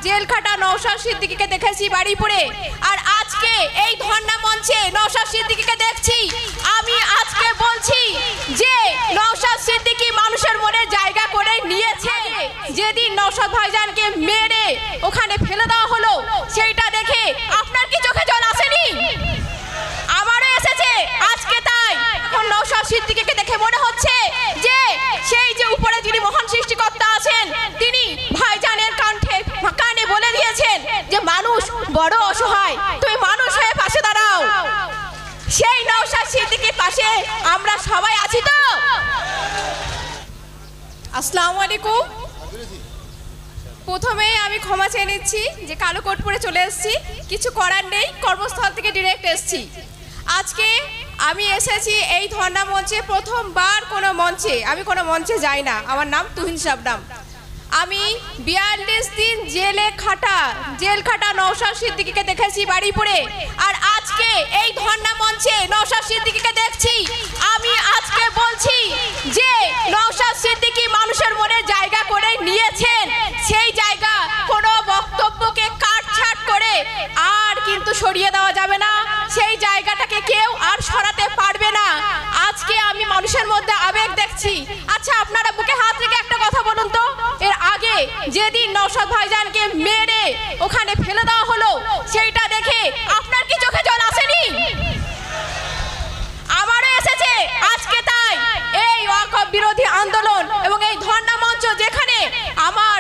Jail খাটা নওশাদ সিদ্দিকীকে দেখেছি বারুইপুরে, আর আজকে এই ধর্ণা মঞ্চে নওশাদ সিদ্দিকীকে দেখছি। আমি আজকে বলছি যে নওশাদ সিদ্দিকী মানুষের মনে জায়গা করে নিয়েছে। যেদিন নওশাদ ভাইজানকে মেরে ওখানে ফেলে দেওয়া হলো, সেইটা দেখে আপনার কি চোখে জল আসেনি? আমারও এসেছে আজকে। তাই এখন নওশাদ সিদ্দিকীকে দেখে মনে হচ্ছে যে সেই যে উপরে যিনি মহান সৃষ্টিকর্তা আছেন, তিনি ভাইজানের কানে বলে দিয়েছেন যে মানুষ বড় অসহায়, তুমি মানুষ হয়ে পাশে দাঁড়াও। সেই নওশাদ সিদ্দিকীর পাশে আমরা সবাই আছি তো? আসসালামু আলাইকুম। প্রথমে আমি ক্ষমা চেয়ে নিচ্ছি যে কালো কোট পরে চলে এসেছি, কিছু করার নেই, কর্মস্থল থেকে ডিরেক্ট এসেছি। আজকে আমি এসেছি এই ধর্ণা মঞ্চে, প্রথমবার কোনো মঞ্চে, আমি কোনো মঞ্চে যাই না। আমার নাম তুহিন শাবনাম। আমি 42 দিন জেল খাটা নওশাদ সিদ্দিকীকে দেখেছি বারুইপুরে, আর আজকে এই ধর্ণা মঞ্চে নওশাদ সিদ্দিকীকে দেখছি। আমি আজকে বলছি যে নওশাদ সিদ্দিকী মানুষের মনে জায়গা করে নিয়েছেন। সেই জায়গা কোনো বক্তব্যকে কাটছাট করে আর কিন্তু সরিয়ে দেওয়া যাবে না। সেই জায়গাটাকে কেউ আর সরাতে পারবে না। আজকে আমি মানুষের মধ্যে আবেগ দেখছি। আচ্ছা, আপনারা বুকে হাত রেখে একটা কথা বলুন তো, এর আগে যেদিন নওশাদ ভাইজানকে মেরে ওখানে ফেলে দেওয়া হলো, সেইটা দেখে আপনার কি চোখে জল আসেনি? আমারও এসেছে আজকে। তাই এই ওয়াকফ বিরোধী আন্দোলন এবং এই ধর্ণা মঞ্চ, যেখানে আমার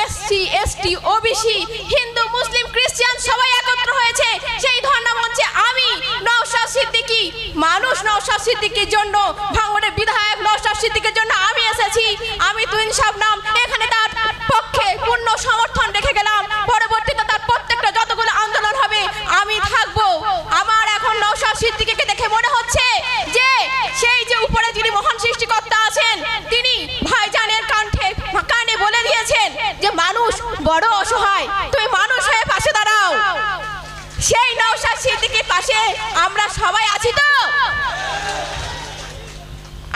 এসসি, এসটি, ওবিসি, হিন্দু, মুসলিম, খ্রিস্টান সবাই একত্র হয়েছে, সেই ধর্ণা মঞ্চে আমি নওশাদ সিদ্দিকী মানুষ, নওশাদ সিদ্দিকীর জন্য, ভাঙড়ের বিধায়ক নওশাদ সিদ্দিকীর জন্য আমি এসেছি। আমি তুহিন শাবনাম এখানে তার পক্ষে পূর্ণ সমর্থন রেখে গেলাম। পরবর্তীতে তার প্রত্যেকটা যতগুলো আন্দোলন হবে আমি থাকবো। আমার এখন নওশাদ সিদ্দিকীকে দেখে মনে হচ্ছে যে সেই যে উপরে যিনি মহান সৃষ্টিকর্তা আছেন, তিনি ভাইজানের কানে বলে দিয়েছেন যে মানুষ বড় অসহায়, তুমি মানুষ হয়ে পাশে দাঁড়াও। সেই নওশাদ সিদ্দিকীর পাশে আমরা সবাই আছি তো?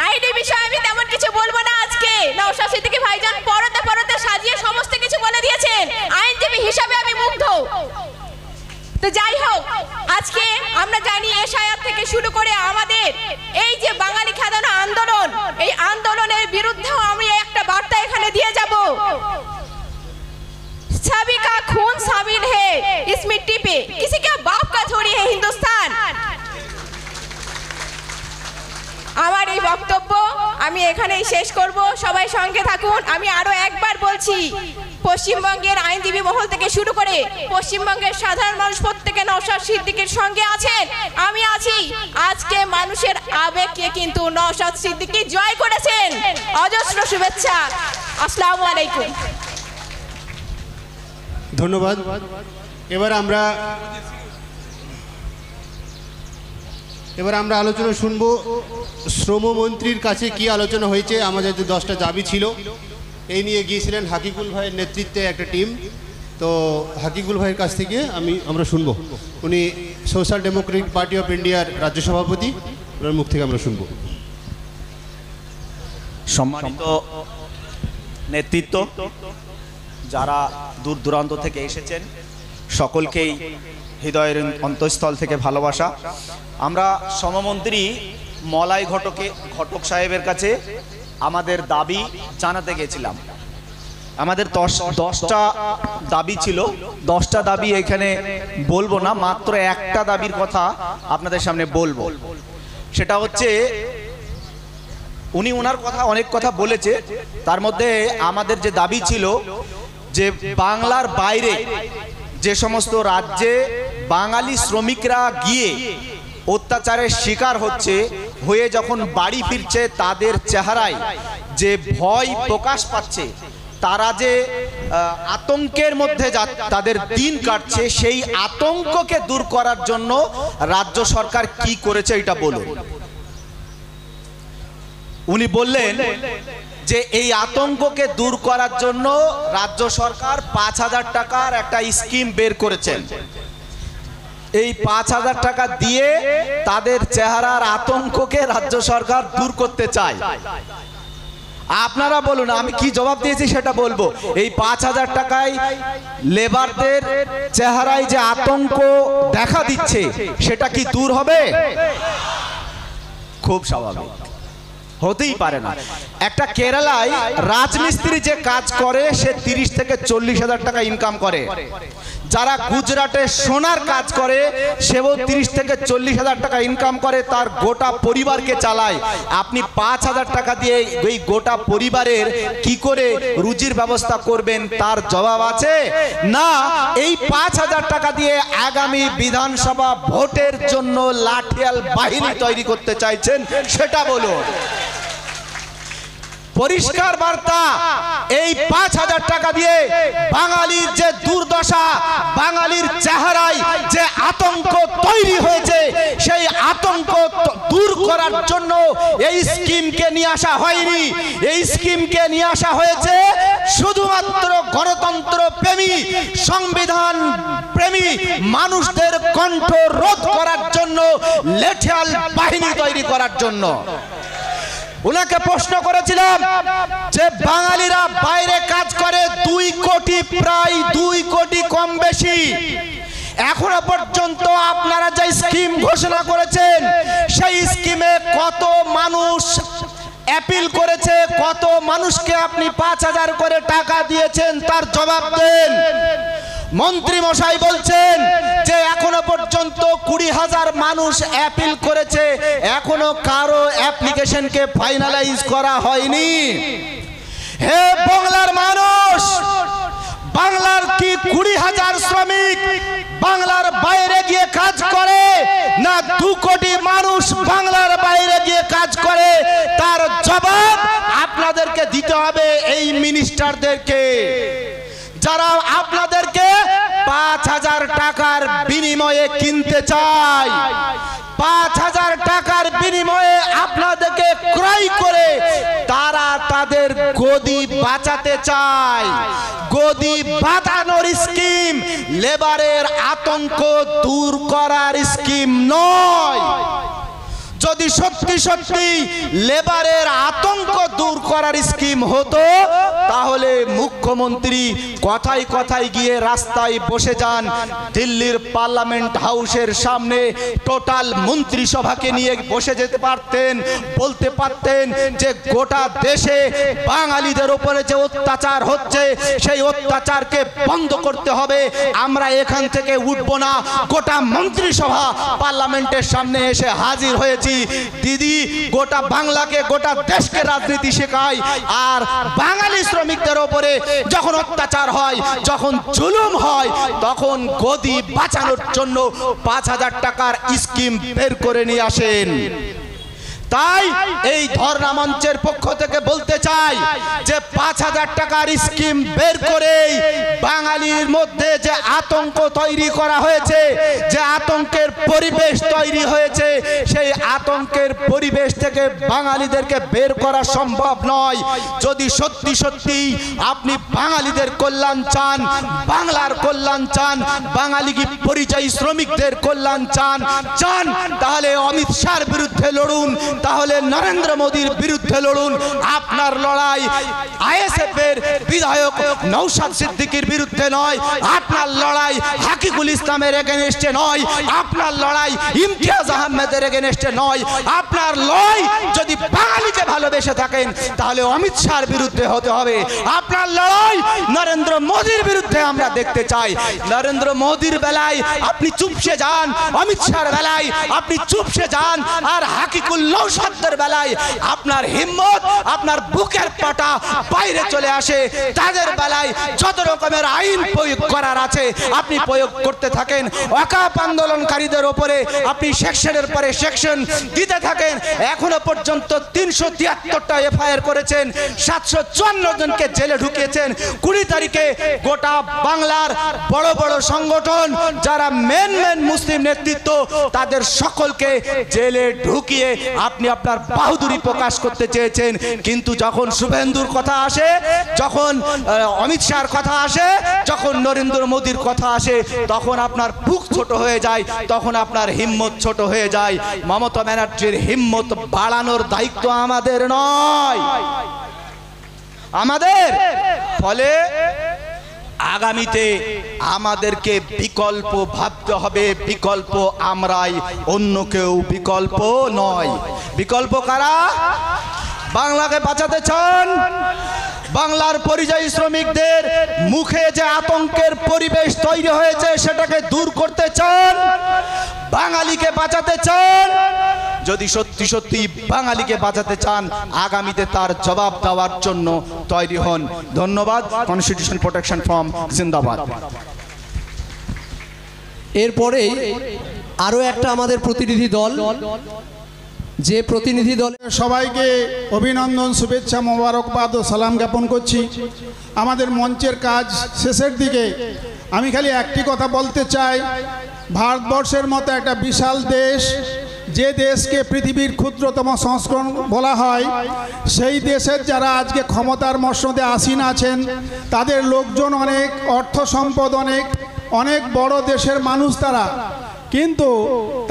আইডি বিষয়ে আমি তেমন কিছু বলবো না আজকে। নওশাদ সিদ্দিকী ভাইজান পরতে পরতে সাজিয়ে সমস্ত কিছু বলে দিয়েছেন। আইনজীবী হিসাবে আমি মুগ্ধ। তো যাই হোক, আজকে আমরা জানি এশায়াত থেকে শুরু করে আমাদের এই যে বাঙালি খেদানো আন্দোলন, এই আন্দোলনের বিরুদ্ধেও আমি একটা বার্তা এখানে দিয়ে যাব। सभी का खून शामिल है इस मिट्टी पे, किसी का बाप का थोड़ी है हिंदुस्तान। আমার এই বক্তব্য আমি এখানেই শেষ করব। সবাই সঙ্গে থাকুন। আমি আরো একবার বলছি, পশ্চিমবঙ্গের আইনজীবী মহল থেকে শুরু করে পশ্চিমবঙ্গের সাধারণ মানুষ প্রত্যেকে নওশাদ সিদ্দিকীর সঙ্গে আছেন, আমি আছি। আজকে মানুষের আবেগকে কিন্তু নওশাদ সিদ্দিকী জয় করেছেন। অজস্র শুভেচ্ছা। আসসালামু আলাইকুম। ধন্যবাদ। এবার আমরা আলোচনা শুনবো শ্রমমন্ত্রীর কাছে কি আলোচনা হয়েছে। আমাদের যে 10টা দাবি ছিল, এই নিয়ে গিয়েছিলেন হাকিকুল ভাইয়ের নেতৃত্বে একটা টিম। তো হাকিকুল ভাইয়ের কাছ থেকে আমরা শুনবো। উনি সোশ্যাল ডেমোক্রেটিক পার্টি অফ ইন্ডিয়ার রাজ্য সভাপতি, ওনার মুখ থেকে আমরা শুনবো। সম্মানিত নেতৃত্ব, যারা দূর দূরান্ত থেকে এসেছেন, সকলকেই হৃদয়ের অন্তঃস্থল থেকে ভালোবাসা। আমরা শ্রমমন্ত্রী মলাই ঘটক সাহেবের কাছে আমাদের দাবি জানাতে গেছিলাম। আমাদের 10টা দাবি ছিল। 10টা দাবি এখানে বলবো না, মাত্র একটা দাবির কথা আপনাদের সামনে বলবো। সেটা হচ্ছে, উনি ওনার কথা অনেক কথা বলেছে, তার মধ্যে আমাদের যে দাবি ছিল যে বাংলার বাইরে যে সমস্ত রাজ্যে বাঙালি শ্রমিকরা গিয়ে অত্যাচারের শিকার হয়ে যখন বাড়ি ফিরছে, তাদের চেহারায় যে ভয় প্রকাশ পাচ্ছে, তারা যে আতঙ্কের মধ্যে তাদের দিন কাটছে, সেই আতঙ্ককে দূর করার জন্য রাজ্য সরকার কি করেছে এটা বলুন। উনি বললেন যে এই আতঙ্ককে দূর করার জন্য রাজ্য সরকার ৫,০০০ টাকার একটা স্কিম বের করেছেন। এই ৫,০০০ টাকা দিয়ে তাদের চেহারার আতঙ্ককে রাজ্য সরকার দূর করতে চায়। আপনারা বলুন, আমি কি জবাব দিয়েছি সেটা বলবো। এই 5,000 টাকায় লেবারদের চেহারায় যে আতঙ্ক দেখা দিচ্ছে সেটা কি দূর হবে? খুব স্বাভাবিক, হতেই পারে না। একটা কেরালায় রাজমিস্ত্রি যে কাজ করে সে 30 থেকে 40,000 টাকা ইনকাম করে। যারা গুজরাটে সোনার কাজ করে সেও 30 থেকে 40,000 টাকা ইনকাম করে, তার গোটা পরিবারকে চালায়। আপনি 5,000 টাকা দিয়ে এই গোটা পরিবারের কি করে রুজির ব্যবস্থা করবেন তার জবাব আছে না। এই 5,000 টাকা দিয়ে আগামী বিধানসভা ভোটের জন্য লাঠিয়াল বাহিনী তৈরি করতে চাইছেন সেটা বলুন। পরিষ্কার বার্তা, এই 5,000 টাকা দিয়ে বাঙালির যে দুর্দশা, বাঙালির চেহারায় যে আতঙ্ক তৈরি হয়েছে সেই আতঙ্ক দূর করার জন্য এই স্কিমকে নিয়ে আসা হয়নি। এই স্কিমকে নিয়ে আসা হয়েছে শুধুমাত্র গণতন্ত্র প্রেমী, সংবিধান প্রেমী মানুষদের কণ্ঠ রোধ করার জন্য, লাঠিয়াল বাহিনী তৈরি করার জন্য। ওনাকে প্রশ্ন করেছিলাম যে বাঙালিরা বাইরে কাজ করে 2 কোটি, প্রায় 2 কোটি কম বেশি। এখনো পর্যন্ত আপনারা যে স্কিম ঘোষণা করেছেন সেই স্কিমে কত মানুষ অ্যাপিল করেছে, কত মানুষকে আপনি 5,000 করে টাকা দিয়েছেন তার জবাব দেন। মন্ত্রী মশাই বলছেন যে এখনো পর্যন্ত 20,000 মানুষ অ্যাপিল করেছে, এখনো কারো অ্যাপ্লিকেশনকে ফাইনালাইজ করা হয়নি। হে বাংলার মানুষ, বাংলার কি 20,000 শ্রমিক বাংলার বাইরে গিয়ে কাজ করে, না 2 কোটি মানুষ বাংলার বাইরে গিয়ে কাজ করে? তার জবাব আপনাদেরকে দিতে হবে এই মিনিস্টারদেরকে, যারা আপনাদেরকে 5,000 টাকার বিনিময়ে কিনতে চায়। 5,000 টাকার বিনিময়ে আপনাদেরকে ক্রয় করে তারা তাদের গদি বাঁচাতে চায়। গদি বাঁচানোর স্কিম লেবারের আতঙ্ক দূর করার স্কিম নয়। যদি সত্যি সত্যি লেবারের আতঙ্ক দূর করার স্কিম হতো তাহলে মুখ্যমন্ত্রী কথায় কথায় গিয়ে রাস্তায় বসে যান, দিল্লির পার্লামেন্ট হাউসের সামনে টোটাল মন্ত্রিসভাকে নিয়ে বসে যেতে পারতেন, বলতে পারতেন যে গোটা দেশে বাঙালিদের উপরে যে অত্যাচার হচ্ছে সেই অত্যাচারকে বন্ধ করতে হবে, আমরা এখান থেকে উঠব না। গোটা মন্ত্রিসভা পার্লামেন্টের সামনে এসে হাজির হয়েছি। দিদি গোটা বাংলাকে, গোটা দেশকে রাজনীতি শেখায়, আর বাঙালি শ্রমিকদের উপরে যখন অত্যাচার হয়, যখন জুলুম হয়, তখন গদি বাঁচানোর জন্য 5,000 টাকার স্কিম বের করে নিয়ে আসেন। তাই এই ধর্ণা মঞ্চের পক্ষ থেকে বলতে চাই যে 5,000 টাকার স্কিম বের করে বাঙালির মধ্যে যে আতঙ্ক তৈরি করা হয়েছে, যে আতঙ্কের পরিবেশ তৈরি হয়েছে, সেই আতঙ্কের পরিবেশ থেকে বাঙালিদেরকে বের করা সম্ভব নয়। যদি সত্যি সত্যি আপনি বাঙালিদের কল্যাণ চান, বাংলার কল্যাণ চান, বাঙালি কি পরিযায়ী শ্রমিকদের কল্যাণ চান, তাহলে অমিত শাহর বিরুদ্ধে লড়ুন, তাহলে নরেন্দ্র মোদীর বিরুদ্ধে লড়ুন। আপনার লড়াই আইএসএফ এর বিধায়ক নওশাদ সিদ্দিকীর বিরুদ্ধে নয়, আপনার লড়াই হাকিকুল ইসলামের এগেনস্টে নয়, আপনার লড়াই ইমতিয়াজ আহমেদের এগেনস্টে নয়। আপনার লড়াই যদি বাঙালিকে ভালোবেসে থাকেন তাহলে অমিত শাহর বিরুদ্ধে হতে হবে। আপনার লড়াই নরেন্দ্র মোদীর বিরুদ্ধে আমরা দেখতে চাই। নরেন্দ্র মোদীর বেলায় আপনি চুপসে যান, অমিত শাহর বেলায় আপনি চুপসে যান, আর হাকিকুল নওশাদের বেলায় আপনার হিম্মত, আপনার বুকের পাটা বাইরে চলে আসে। তাদের বেলায় যত রকমের আইন প্রয়োগ করার আছে আপনি প্রয়োগ করতে থাকেন। ওয়াকাফ আন্দোলনকারীদের উপরে আপনি সেকশনের পরে সেকশন দিতে থাকেন। এখনো পর্যন্ত 373টা এফআইআর করেছেন, 754 জনকে জেলে ঢুকিয়েছেন। 20 তারিখে গোটা বাংলার বড় বড় সংগঠন যারা মেন মুসলিম নেতৃত্ব তাদের সকলকে জেলে ঢুকিয়ে আপনি আপনার বাহুদুরি প্রকাশ করতে চেয়েছেন। কিন্তু যখন শুভেন্দুর কথা আসে, যখন অমিত শাহর কথা আসে, যখন নরেন্দ্র মোদীর কথা আসে, তখন আপনার বুক ছোট হয়ে যায়, তখন আপনার হিম্মত ছোট হয়ে যায়। মমতা ব্যানার্জির হিম্মত বাড়ানোর দায়িত্ব আমাদের নয়। আমাদের। ফলে আগামীতে আমাদেরকে বিকল্প ভাবতে হবে। বিকল্প আমরাই, অন্য কেউ বিকল্প নয়। বিকল্প কারা? বাংলাকে বাঁচাতে চান, বাংলার পরিযায়ী শ্রমিকদের মুখে যে আতঙ্কের পরিবেশ তৈরি হয়েছে সেটাকে দূর করতে চান, বাঙালিকে বাঁচাতে চান। যদি সত্যি সত্যি বাঙালিকে বাঁচাতে চান, আগামীতে তার জবাব দেওয়ার জন্য তৈরি হন। ধন্যবাদ। কনস্টিটিউশন প্রোটেকশন ফ্রম জিন্দাবাদ। এরপরে আরও একটা আমাদের প্রতিনিধি দল, যে প্রতিনিধি দলে সবাইকে অভিনন্দন, শুভেচ্ছা, মোবারকবাদ ও সালাম জ্ঞাপন করছি। আমাদের মঞ্চের কাজ শেষের দিকে। আমি খালি একটি কথা বলতে চাই, ভারতবর্ষের মতো একটা বিশাল দেশ, যে দেশকে পৃথিবীর ক্ষুদ্রতম সংস্করণ বলা হয়, সেই দেশের যারা আজকে ক্ষমতার মসনদে আসীন আছেন, তাদের লোকজন অনেক, অর্থ সম্পদ অনেক, অনেক বড় দেশের মানুষ তারা, কিন্তু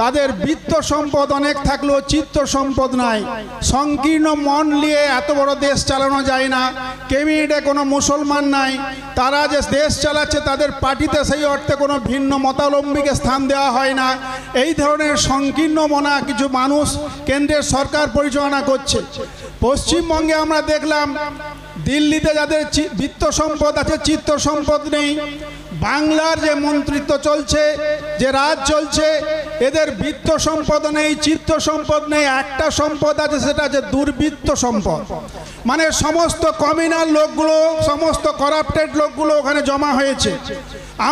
তাদের বিত্ত সম্পদ অনেক থাকলেও চিত্ত সম্পদ নাই। সংকীর্ণ মন নিয়ে এত বড় দেশ চালানো যায় না। ক্যাবিনেটে কোনো মুসলমান নাই, তারা যে দেশ চালাচ্ছে তাদের পার্টিতে সেই অর্থে কোনো ভিন্ন মতাবলম্বীকে স্থান দেওয়া হয় না। এই ধরনের সংকীর্ণ মনা কিছু মানুষ কেন্দ্রের সরকার পরিচালনা করছে। পশ্চিমবঙ্গে আমরা দেখলাম দিল্লিতে যাদের বিত্ত সম্পদ আছে, চিত্ত সম্পদ নেই। বাংলার যে মন্ত্রিত্ব চলছে, যে রাজ চলছে, এদের বিত্ত সম্পদ নেই, চিত্ত সম্পদ নেই। একটা সম্পদ আছে, সেটা হচ্ছে দুর্বৃত্ত সম্পদ। মানে সমস্ত কমিউনাল লোকগুলো, সমস্ত করাপ্টেড লোকগুলো ওখানে জমা হয়েছে।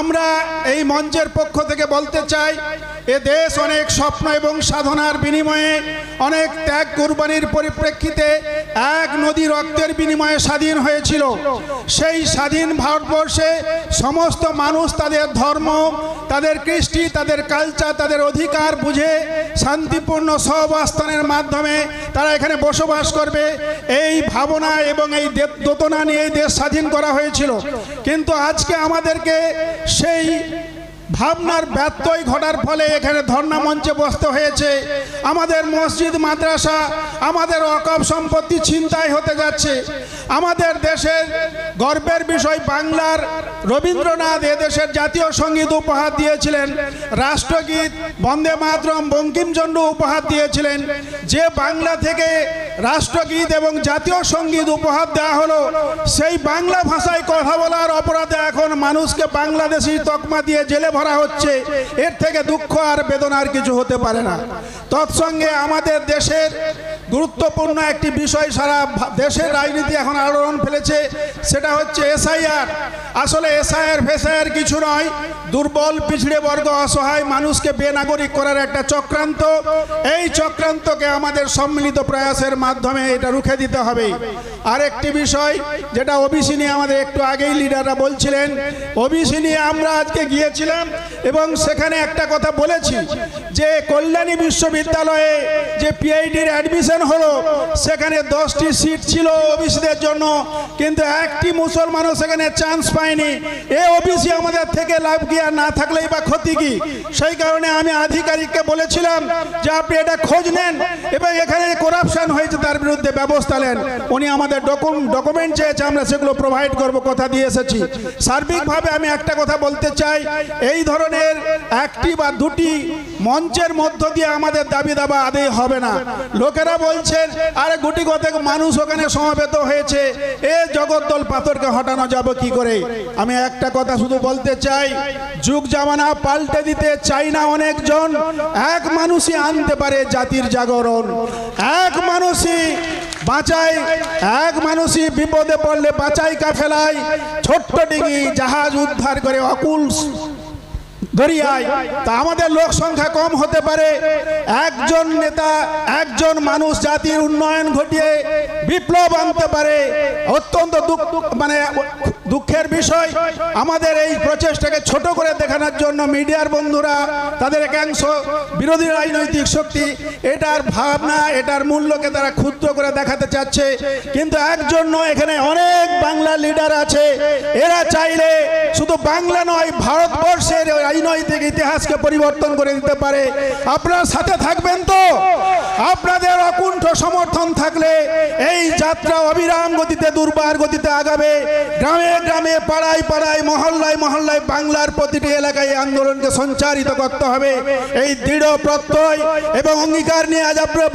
আমরা এই মঞ্চের পক্ষ থেকে বলতে চাই, এ দেশ অনেক স্বপ্ন এবং সাধনার বিনিময়ে, অনেক ত্যাগ কুরবানির পরিপ্রেক্ষিতে, এক নদী রক্তের বিনিময়ে স্বাধীন হয়েছিল। সেই স্বাধীন ভারতবর্ষে সমস্ত মানুষ তাদের ধর্ম, তাদের কৃষ্টি, তাদের কালচার, তাদের অধিকার বুঝে শান্তিপূর্ণ সহাবস্থানের মাধ্যমে তারা এখানে বসবাস করবে, এই ভাবনা এবং এই দোতনা নিয়ে এই দেশ স্বাধীন করা হয়েছিল। কিন্তু আজকে আমাদেরকে সেই ভাবনার ব্যত্যয় ঘটার ফলে এখানে ধর্ণা মঞ্চে বসতে হয়েছে। আমাদের মসজিদ, মাদ্রাসা, আমাদের ওয়াকফ সম্পত্তি ছিনতাই হতে যাচ্ছে। আমাদের দেশের গর্বের বিষয়, বাংলার রবীন্দ্রনাথ এদেশের জাতীয় সঙ্গীত উপহার দিয়েছিলেন, রাষ্ট্রগীত বন্দে মাতরম বঙ্কিমচন্দ্র উপহার দিয়েছিলেন। যে বাংলা থেকে রাষ্ট্রগীত এবং জাতীয় সঙ্গীত উপহার দেওয়া হলো, সেই বাংলা ভাষায় কথা বলার অপরাধে এখন মানুষকে বাংলাদেশি তকমা দিয়ে জেলে ভরা হচ্ছে। এর থেকে দুঃখ আর বেদনার কিছু হতে পারে না। তৎসঙ্গে আমাদের দেশের গুরুত্বপূর্ণ একটি বিষয় সারা দেশের রাজনীতি এখন আলোড়ন ফেলেছে, সেটা হচ্ছে এসআইআর। আসলে এসআইআর ফেসআইআর কিছু নয়, দুর্বল, পিছড়ে বর্গ, অসহায় মানুষকে বেনাগরিক করার একটা চক্রান্ত। এই চক্রান্তকে আমাদের সম্মিলিত প্রয়াসের মাধ্যমে এটা রুখে দিতে হবে। আরেকটি বিষয়, যেটা ওবিসি নিয়ে আমাদের একটু আগেই লিডাররা বলছিলেন, ওবিসি নিয়ে আমরা আজকে গিয়েছিলাম এবং সেখানে একটা কথা বলেছি যে কল্যাণী বিশ্ববিদ্যালয়ে যে পিএইচডির অ্যাডমিশন হলো, সেখানে 10টি সিট ছিল ওবিসিদের জন্য, কিন্তু একটি মুসলমানও সেখানে চান্স পায়নি। এ ওবিসি আমাদের থেকে লাভ কি, আর না থাকলেই বা ক্ষতি কি? সেই কারণে আমি আধিকারিককে বলেছিলাম যে আপনি এটা খোঁজ নেন এবং এখানে করাপশন হয়েছে তার বিরুদ্ধে ব্যবস্থা নেন। উনি আমাদের ডকুমেন্ট চেয়েছে, আমরা সেগুলো প্রোভাইড করব, কথা দিয়ে এসেছি। সার্বিকভাবে আমি একটা কথা বলতে চাই, এই ধরনের একটি বা দুটি মঞ্চের মধ্য দিয়ে আমাদের দাবি দাবা আদায় হবে না। লোকেরা বলছেন আরে গুটি কতক মানুষ ওখানে সমবেত হয়েছে, এ জগদ্দল পাথরকে হটানো যাবে কি করে? আমি একটা কথা শুধু বলতে চাই, যুগ জামানা পাল্টে দিতে চাই না অনেকজন, এক মানুষই আনতে পারে জাতির জাগরণ। এক মানুষই বাঁচাই, এক মানুষই বিপদে পড়লে বাঁচাই কাফেলায়, ছোট্ট ডিঙি জাহাজ উদ্ধার করে অকুল দরিয়ায়। তা আমাদের লোক সংখ্যা কম হতে পারে, একজন নেতা, একজন মানুষ জাতির উন্নয়ন ঘটিয়ে বিপ্লব আনতে পারে। অত্যন্ত দুঃখের বিষয়, আমাদের এই প্রচেষ্টাকে ছোট করে দেখানোর জন্য মিডিয়ার বন্ধুরা, তাদের একাংশ বিরোধী রাজনৈতিক শক্তি এটার ভাবনা, এটার মূল্যকে তারা ক্ষুদ্র করে দেখাতে চাচ্ছে। কিন্তু একজন নয়, এখানে অনেক বাংলা লিডার আছে, এরা চাইলে শুধু বাংলা নয়, ভারতবর্ষের রাজনৈতিক ইতিহাসকে পরিবর্তন করে দিতে পারে। আপনারা সাথে থাকবেন তো? আপনাদের অকুণ্ঠ সমর্থন থাকলে এই যাত্রা অবিরাম গতিতে, দুর্বার গতিতে আগাবে। গ্রামে গ্রামে, পাড়ায় পাড়ায়, মহল্লায় মহল্লায়, বাংলার প্রতিটি এলাকায় এই আন্দোলনকে সঞ্চারিত করতে হবে। এই দৃঢ় প্রত্যয় এবং অঙ্গীকার নিয়ে আজ আপনারা